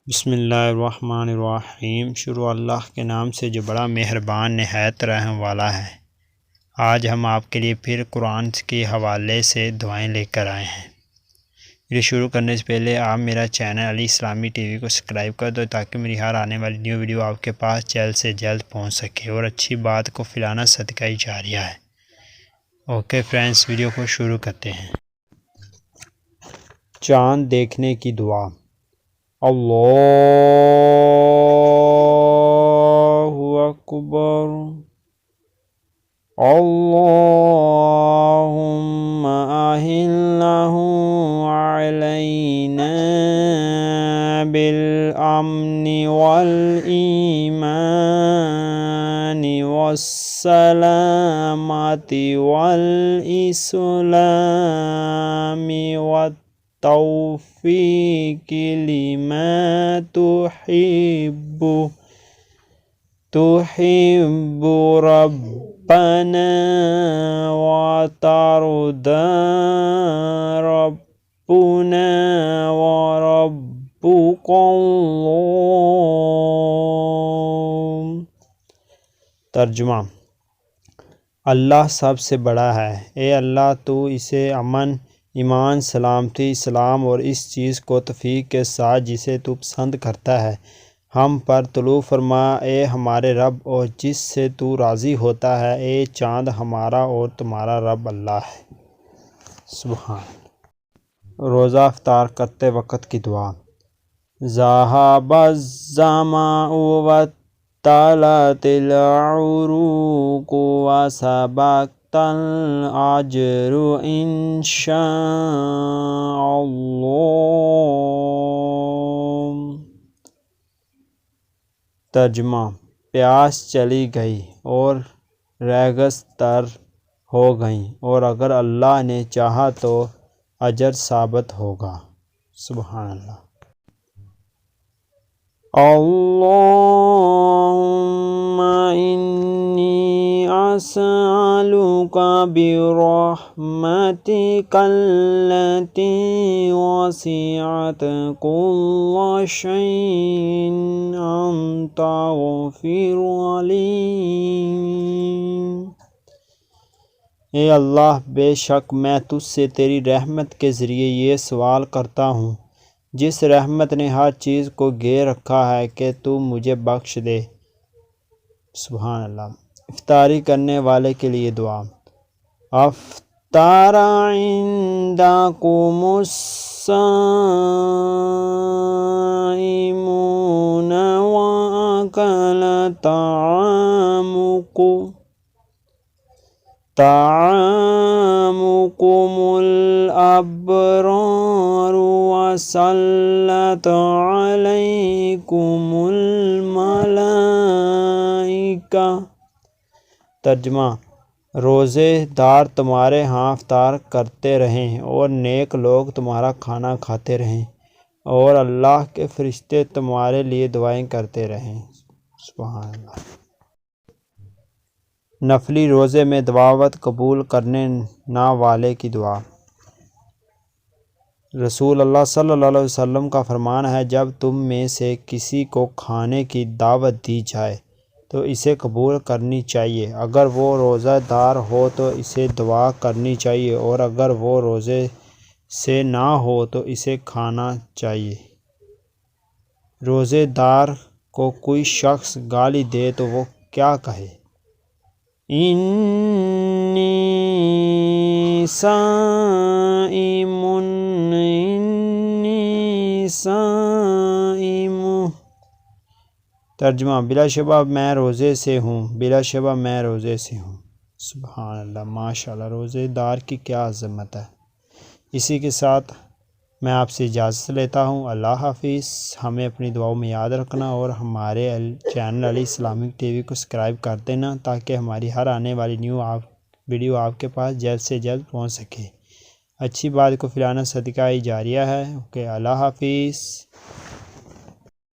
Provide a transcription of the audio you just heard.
بسم اللہ الرحمن الرحیم۔ شروع اللہ کے نام سے جو بڑا مہربان نہایت رحم والا ہے۔ آج ہم آپ کے لیے پھر قرآن کے حوالے سے دعائیں لے کر آئے ہیں۔ ویڈیو شروع کرنے سے پہلے آپ میرا چینل علی اسلامی ٹی وی کو سبسکرائب کر دو تاکہ میری ہر آنے والی نیو ویڈیو آپ کے پاس جلد سے جلد پہنچ سکے اور اچھی بات کو پھیلانا صدقہ جاریہ ہے۔ اوکے فرینڈس، ویڈیو کو شروع کرتے ہیں۔ چاند دیکھنے کی دعا۔ اللہ اکبر۔ اللہم اہلہ علینا بالامن والایمان والسلامت والاسلام والتوفیق لما تحب ربنا وترضى ربنا وربك اللہ۔ ترجمہ: اللہ سب سے بڑا ہے۔ اے اللہ، تو اسے امن، ایمان، سلامتی، اسلام اور اس چیز کو توفیق کے ساتھ جسے تو پسند کرتا ہے ہم پر طلوع فرما اے ہمارے رب، اور جس سے تو راضی ہوتا ہے اے چاند ہمارا اور تمہارا رب اللہ ہے۔ سبحان۔ روزہ افطار کرتے وقت کی دعا۔ ذهب الظمأ وابتلت العروق وسبقت الأجر إن شاء اللہ۔ ترجمہ: پیاس چلی گئی اور ریگس تر ہو گئیں، اور اگر اللہ نے چاہا تو اجر ثابت ہوگا۔ سبحان اللہ۔ اللہم انی اسألک برحمتک التی وسعت کل شیء ان تغفر لی۔ اے اللہ، بے شک میں تجھ سے تیری رحمت کے ذریعے یہ سوال کرتا ہوں جس رحمت نے ہر چیز کو گھیر رکھا ہے کہ تو مجھے بخش دے۔ سبحان اللہ۔ افطاری کرنے والے کے لیے دعا۔ افطر عندکم الصائمون واکل طعامکم الابرار وصلت علیکم الملائکہ۔ ترجمہ: روزے دار تمہارے ہاں افطار کرتے رہیں اور نیک لوگ تمہارا کھانا کھاتے رہیں، اور اللہ کے فرشتے تمہارے لیے دعائیں کرتے رہیں۔ سبحان اللہ۔ نفلی روزے میں دعوت قبول کرنے نہ والے کی دعا۔ رسول اللہ صلی اللہ علیہ وسلم کا فرمان ہے، جب تم میں سے کسی کو کھانے کی دعوت دی جائے تو اسے قبول کرنی چاہیے۔ اگر وہ روزہ دار ہو تو اسے دعا کرنی چاہیے، اور اگر وہ روزے سے نہ ہو تو اسے کھانا چاہیے۔ روزے دار کو کوئی شخص گالی دے تو وہ کیا کہے؟ انی صائم انی صائم۔ ترجمہ: بلا شبہ میں روزے سے ہوں، بلا شبہ میں روزے سے ہوں۔ سبحان اللہ، ماشاءاللہ، روزے دار کی کیا عظمت ہے۔ اسی کے ساتھ میں آپ سے اجازت لیتا ہوں۔ اللہ حافظ۔ ہمیں اپنی دعاؤں میں یاد رکھنا اور ہمارے چینل علی اسلامک ٹی وی کو سبسکرائب کر دینا تاکہ ہماری ہر آنے والی نیو ویڈیو آپ کے پاس جلد سے جلد پہنچ سکے۔ اچھی بات کو پھیلانا صدقہ جاریہ ہے۔ اوکے، اللہ حافظ۔